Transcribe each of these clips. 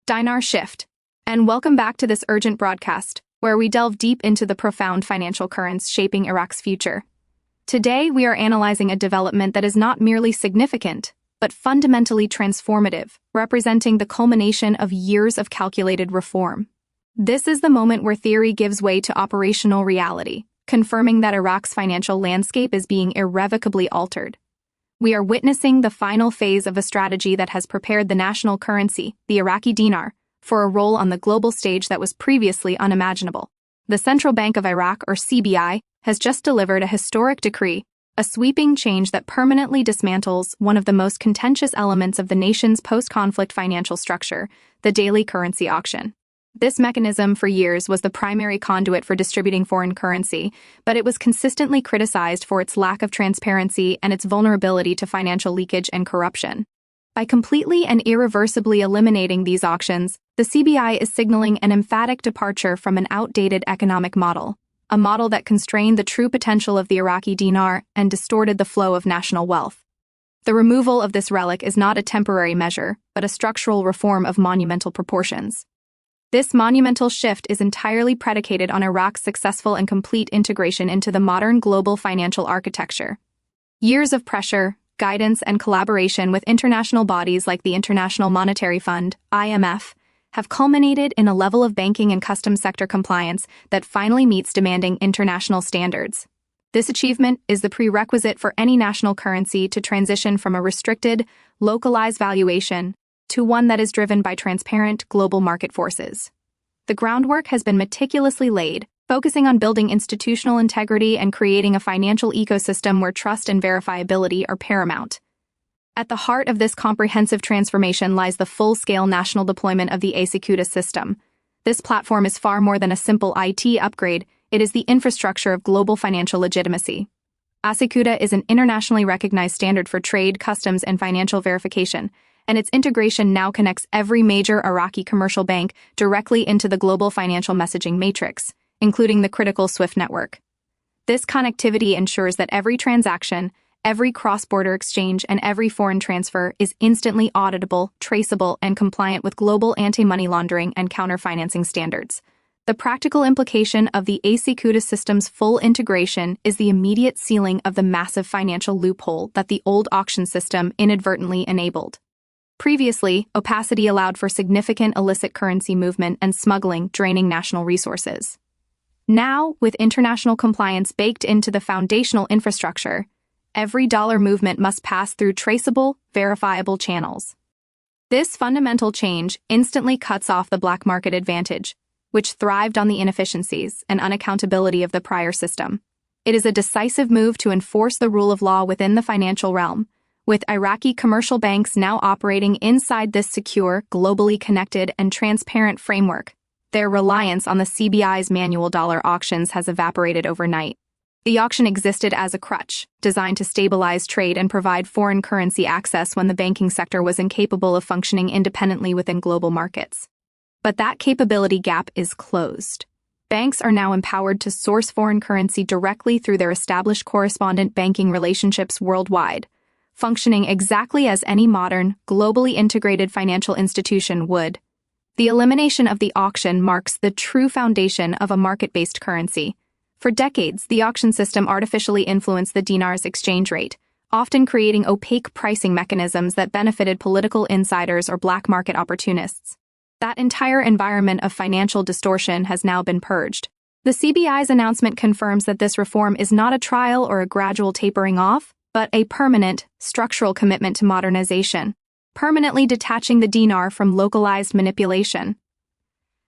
Dinar shift. And welcome back to this urgent broadcast, where we delve deep into the profound financial currents shaping Iraq's future. Today, we are analyzing a development that is not merely significant, but fundamentally transformative, representing the culmination of years of calculated reform. This is the moment where theory gives way to operational reality, confirming that Iraq's financial landscape is being irrevocably altered. We are witnessing the final phase of a strategy that has prepared the national currency, the Iraqi Dinar, for a role on the global stage that was previously unimaginable. The Central Bank of Iraq, or CBI, has just delivered a historic decree, a sweeping change that permanently dismantles one of the most contentious elements of the nation's post-conflict financial structure, the daily currency auction. This mechanism for years was the primary conduit for distributing foreign currency, but it was consistently criticized for its lack of transparency and its vulnerability to financial leakage and corruption. By completely and irreversibly eliminating these auctions, the CBI is signaling an emphatic departure from an outdated economic model, a model that constrained the true potential of the Iraqi dinar and distorted the flow of national wealth. The removal of this relic is not a temporary measure, but a structural reform of monumental proportions. This monumental shift is entirely predicated on Iraq's successful and complete integration into the modern global financial architecture. Years of pressure, guidance, and collaboration with international bodies like the International Monetary Fund, IMF, have culminated in a level of banking and customs sector compliance that finally meets demanding international standards. This achievement is the prerequisite for any national currency to transition from a restricted, localized valuation to one that is driven by transparent global market forces. The groundwork has been meticulously laid, focusing on building institutional integrity and creating a financial ecosystem where trust and verifiability are paramount. At the heart of this comprehensive transformation lies the full-scale national deployment of the Executa system. This platform is far more than a simple IT upgrade, it is the infrastructure of global financial legitimacy. Executa is an internationally recognized standard for trade, customs, and financial verification, and its integration now connects every major Iraqi commercial bank directly into the global financial messaging matrix, including the critical SWIFT network. This connectivity ensures that every transaction, every cross-border exchange, and every foreign transfer is instantly auditable, traceable, and compliant with global anti-money laundering and counter-financing standards. The practical implication of the Executa system's full integration is the immediate sealing of the massive financial loophole that the old auction system inadvertently enabled. Previously, opacity allowed for significant illicit currency movement and smuggling, draining national resources. Now, with international compliance baked into the foundational infrastructure, every dollar movement must pass through traceable, verifiable channels. This fundamental change instantly cuts off the black market advantage, which thrived on the inefficiencies and unaccountability of the prior system. It is a decisive move to enforce the rule of law within the financial realm, with Iraqi commercial banks now operating inside this secure, globally connected, and transparent framework. Their reliance on the CBI's manual dollar auctions has evaporated overnight. The auction existed as a crutch, designed to stabilize trade and provide foreign currency access when the banking sector was incapable of functioning independently within global markets. But that capability gap is closed. Banks are now empowered to source foreign currency directly through their established correspondent banking relationships worldwide, functioning exactly as any modern, globally integrated financial institution would. The elimination of the auction marks the true foundation of a market-based currency. For decades, the auction system artificially influenced the dinar's exchange rate, often creating opaque pricing mechanisms that benefited political insiders or black market opportunists. That entire environment of financial distortion has now been purged. The CBI's announcement confirms that this reform is not a trial or a gradual tapering off, but a permanent, structural commitment to modernization, permanently detaching the dinar from localized manipulation.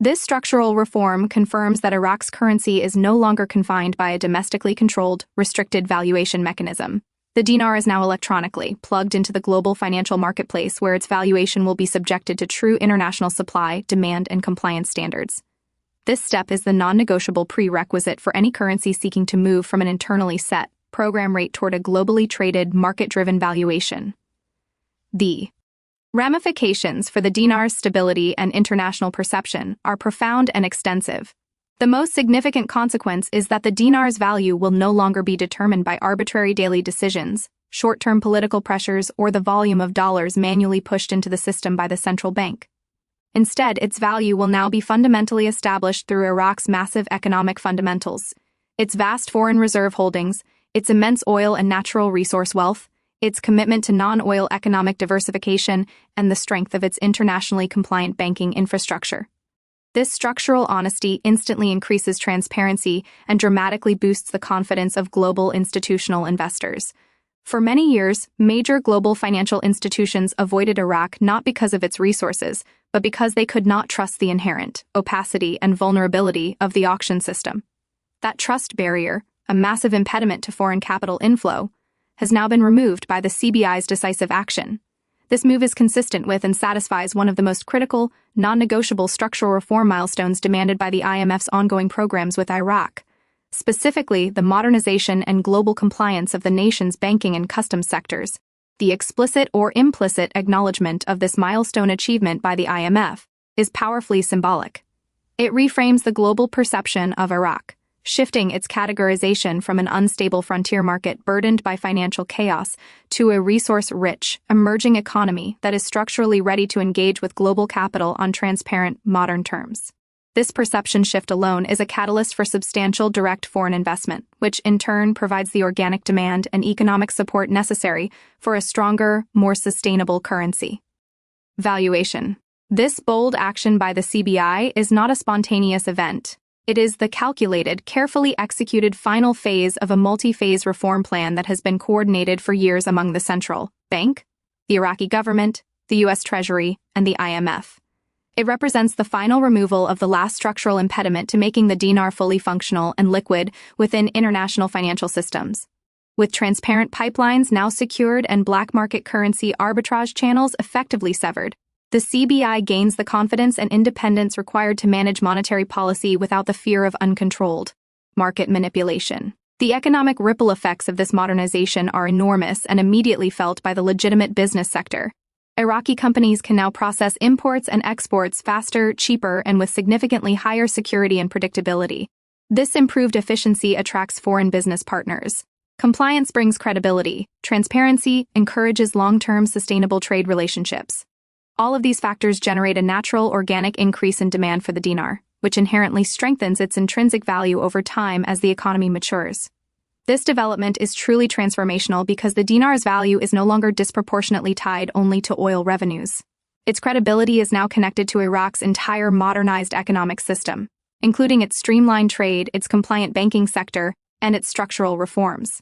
This structural reform confirms that Iraq's currency is no longer confined by a domestically controlled, restricted valuation mechanism. The dinar is now electronically plugged into the global financial marketplace where its valuation will be subjected to true international supply, demand, and compliance standards. This step is the non-negotiable prerequisite for any currency seeking to move from an internally set program rate toward a globally traded, market-driven valuation. The ramifications for the dinar's stability and international perception are profound and extensive. The most significant consequence is that the dinar's value will no longer be determined by arbitrary daily decisions, short-term political pressures, or the volume of dollars manually pushed into the system by the central bank. Instead, its value will now be fundamentally established through Iraq's massive economic fundamentals. Its vast foreign reserve holdings, its immense oil and natural resource wealth, its commitment to non-oil economic diversification, and the strength of its internationally compliant banking infrastructure. This structural honesty instantly increases transparency and dramatically boosts the confidence of global institutional investors. For many years, major global financial institutions avoided Iraq not because of its resources, but because they could not trust the inherent opacity and vulnerability of the auction system. That trust barrier, a massive impediment to foreign capital inflow, has now been removed by the CBI's decisive action. This move is consistent with and satisfies one of the most critical, non-negotiable structural reform milestones demanded by the IMF's ongoing programs with Iraq, specifically the modernization and global compliance of the nation's banking and customs sectors. The explicit or implicit acknowledgement of this milestone achievement by the IMF is powerfully symbolic. It reframes the global perception of Iraq, shifting its categorization from an unstable frontier market burdened by financial chaos to a resource-rich, emerging economy that is structurally ready to engage with global capital on transparent, modern terms. This perception shift alone is a catalyst for substantial direct foreign investment, which in turn provides the organic demand and economic support necessary for a stronger, more sustainable currency. Valuation. This bold action by the CBI is not a spontaneous event. It is the calculated, carefully executed final phase of a multi-phase reform plan that has been coordinated for years among the central bank, the Iraqi government, the U.S. Treasury, and the IMF. It represents the final removal of the last structural impediment to making the dinar fully functional and liquid within international financial systems. With transparent pipelines now secured and black market currency arbitrage channels effectively severed, the CBI gains the confidence and independence required to manage monetary policy without the fear of uncontrolled market manipulation. The economic ripple effects of this modernization are enormous and immediately felt by the legitimate business sector. Iraqi companies can now process imports and exports faster, cheaper, and with significantly higher security and predictability. This improved efficiency attracts foreign business partners. Compliance brings credibility. Transparency encourages long-term sustainable trade relationships. All of these factors generate a natural, organic increase in demand for the dinar, which inherently strengthens its intrinsic value over time as the economy matures. This development is truly transformational because the dinar's value is no longer disproportionately tied only to oil revenues. Its credibility is now connected to Iraq's entire modernized economic system, including its streamlined trade, its compliant banking sector, and its structural reforms.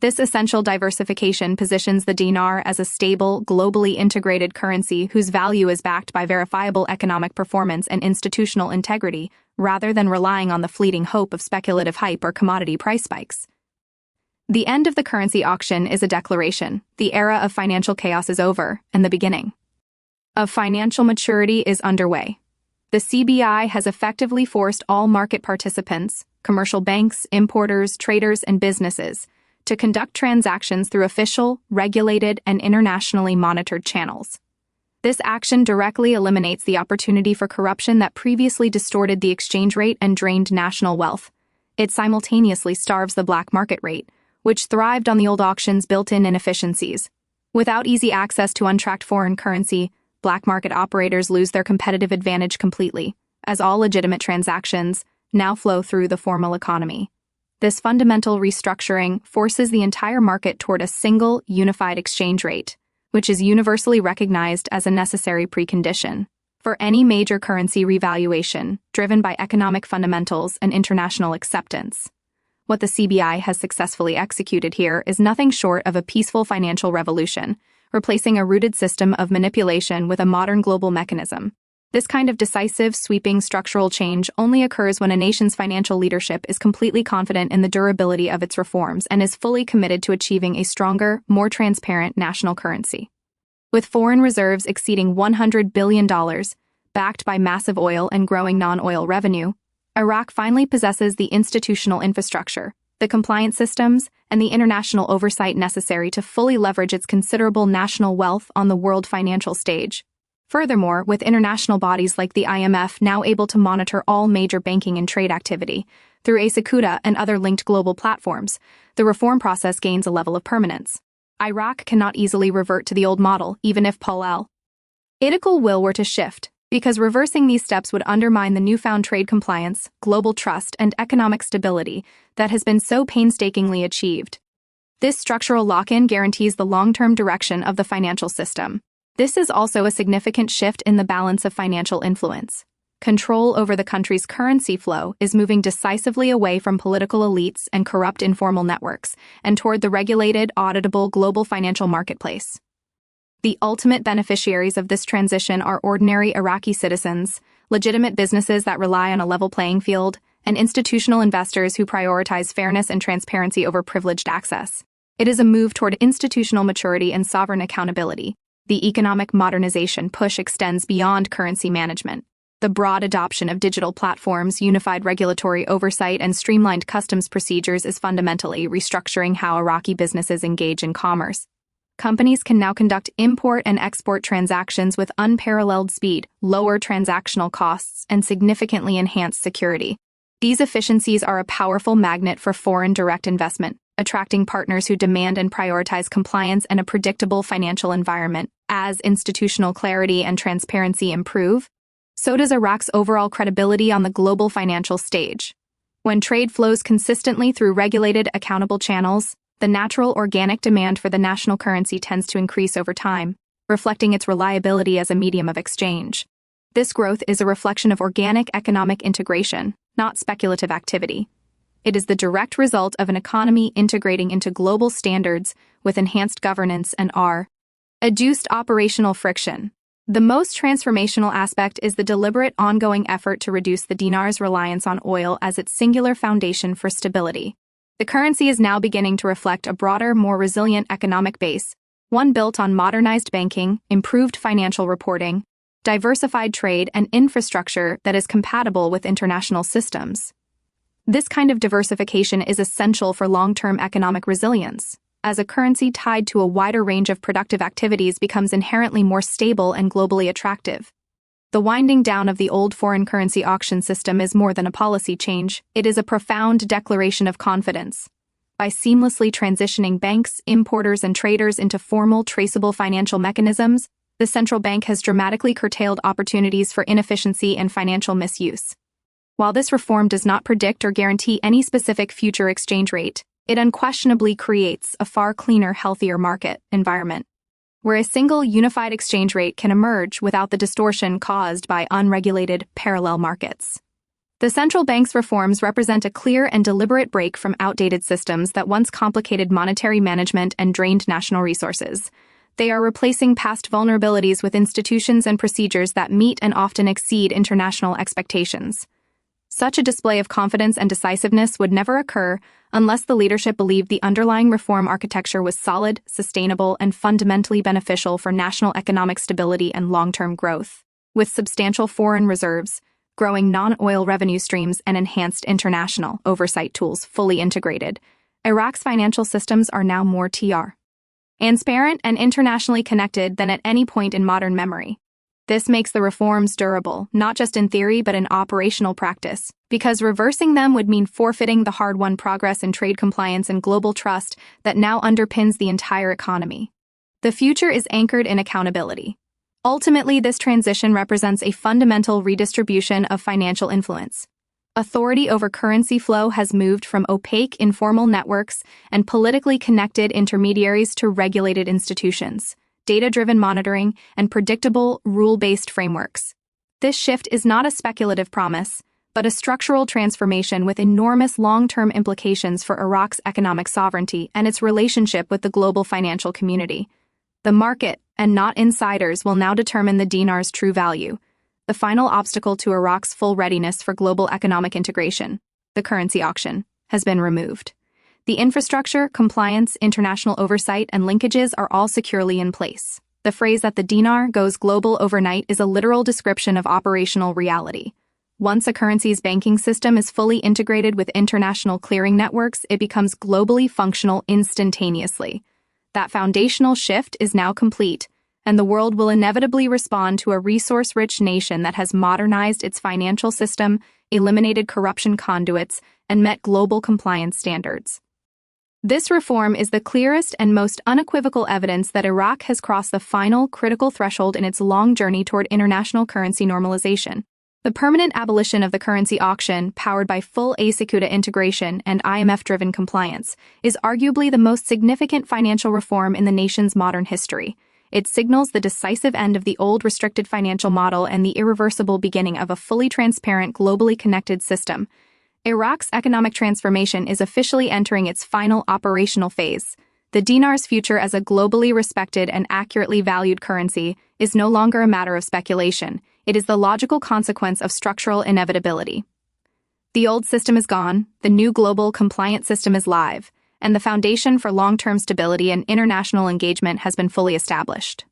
This essential diversification positions the dinar as a stable, globally integrated currency whose value is backed by verifiable economic performance and institutional integrity, rather than relying on the fleeting hope of speculative hype or commodity price spikes. The end of the currency auction is a declaration. The era of financial chaos is over, and the beginning of financial maturity is underway. The CBI has effectively forced all market participants, commercial banks, importers, traders, and businesses, to conduct transactions through official, regulated, and internationally monitored channels. This action directly eliminates the opportunity for corruption that previously distorted the exchange rate and drained national wealth. It simultaneously starves the black market rate, which thrived on the old auction's built-in inefficiencies. Without easy access to untracked foreign currency, black market operators lose their competitive advantage completely, as all legitimate transactions now flow through the formal economy. This fundamental restructuring forces the entire market toward a single, unified exchange rate, which is universally recognized as a necessary precondition for any major currency revaluation driven by economic fundamentals and international acceptance. What the CBI has successfully executed here is nothing short of a peaceful financial revolution, replacing a rooted system of manipulation with a modern global mechanism. This kind of decisive, sweeping structural change only occurs when a nation's financial leadership is completely confident in the durability of its reforms and is fully committed to achieving a stronger, more transparent national currency. With foreign reserves exceeding $100 billion, backed by massive oil and growing non-oil revenue, Iraq finally possesses the institutional infrastructure, the compliance systems, and the international oversight necessary to fully leverage its considerable national wealth on the world financial stage. Furthermore, with international bodies like the IMF now able to monitor all major banking and trade activity through Asakuda and other linked global platforms, the reform process gains a level of permanence. Iraq cannot easily revert to the old model, even if political will were to shift. because reversing these steps would undermine the newfound trade compliance, global trust, and economic stability that has been so painstakingly achieved. This structural lock-in guarantees the long-term direction of the financial system. This is also a significant shift in the balance of financial influence. Control over the country's currency flow is moving decisively away from political elites and corrupt informal networks and toward the regulated, auditable global financial marketplace. The ultimate beneficiaries of this transition are ordinary Iraqi citizens, legitimate businesses that rely on a level playing field, and institutional investors who prioritize fairness and transparency over privileged access. It is a move toward institutional maturity and sovereign accountability. The economic modernization push extends beyond currency management. The broad adoption of digital platforms, unified regulatory oversight, and streamlined customs procedures is fundamentally restructuring how Iraqi businesses engage in commerce. Companies can now conduct import and export transactions with unparalleled speed, lower transactional costs, and significantly enhanced security. These efficiencies are a powerful magnet for foreign direct investment, attracting partners who demand and prioritize compliance and a predictable financial environment. As institutional clarity and transparency improve, so does Iraq's overall credibility on the global financial stage. When trade flows consistently through regulated, accountable channels, the natural organic demand for the national currency tends to increase over time, reflecting its reliability as a medium of exchange. This growth is a reflection of organic economic integration, not speculative activity. It is the direct result of an economy integrating into global standards with enhanced governance and reduced operational friction. The most transformational aspect is the deliberate ongoing effort to reduce the dinar's reliance on oil as its singular foundation for stability. The currency is now beginning to reflect a broader, more resilient economic base, one built on modernized banking, improved financial reporting, diversified trade, and infrastructure that is compatible with international systems. This kind of diversification is essential for long-term economic resilience, as a currency tied to a wider range of productive activities becomes inherently more stable and globally attractive. The winding down of the old foreign currency auction system is more than a policy change, it is a profound declaration of confidence. By seamlessly transitioning banks, importers, and traders into formal, traceable financial mechanisms, the central bank has dramatically curtailed opportunities for inefficiency and financial misuse. While this reform does not predict or guarantee any specific future exchange rate, it unquestionably creates a far cleaner, healthier market environment, where a single unified exchange rate can emerge without the distortion caused by unregulated parallel markets. The central bank's reforms represent a clear and deliberate break from outdated systems that once complicated monetary management and drained national resources. They are replacing past vulnerabilities with institutions and procedures that meet and often exceed international expectations. Such a display of confidence and decisiveness would never occur unless the leadership believed the underlying reform architecture was solid, sustainable, and fundamentally beneficial for national economic stability and long-term growth. With substantial foreign reserves, growing non-oil revenue streams, and enhanced international oversight tools fully integrated, Iraq's financial systems are now more transparent and internationally connected than at any point in modern memory. This makes the reforms durable, not just in theory but in operational practice, because reversing them would mean forfeiting the hard-won progress in trade compliance and global trust that now underpins the entire economy. The future is anchored in accountability. Ultimately, this transition represents a fundamental redistribution of financial influence. Authority over currency flow has moved from opaque informal networks and politically connected intermediaries to regulated institutions, data-driven monitoring, and predictable, rule-based frameworks. This shift is not a speculative promise, but a structural transformation with enormous long-term implications for Iraq's economic sovereignty and its relationship with the global financial community. The market, and not insiders, will now determine the dinar's true value. The final obstacle to Iraq's full readiness for global economic integration, the currency auction, has been removed. The infrastructure, compliance, international oversight, and linkages are all securely in place. The phrase that the dinar goes global overnight is a literal description of operational reality. Once a currency's banking system is fully integrated with international clearing networks, it becomes globally functional instantaneously. That foundational shift is now complete, and the world will inevitably respond to a resource-rich nation that has modernized its financial system, eliminated corruption conduits, and met global compliance standards. This reform is the clearest and most unequivocal evidence that Iraq has crossed the final critical threshold in its long journey toward international currency normalization. The permanent abolition of the currency auction, powered by full Security integration and IMF-driven compliance, is arguably the most significant financial reform in the nation's modern history. It signals the decisive end of the old restricted financial model and the irreversible beginning of a fully transparent, globally connected system. Iraq's economic transformation is officially entering its final operational phase. The dinar's future as a globally respected and accurately valued currency is no longer a matter of speculation. It is the logical consequence of structural inevitability. The old system is gone, the new global compliant system is live, and the foundation for long-term stability and international engagement has been fully established.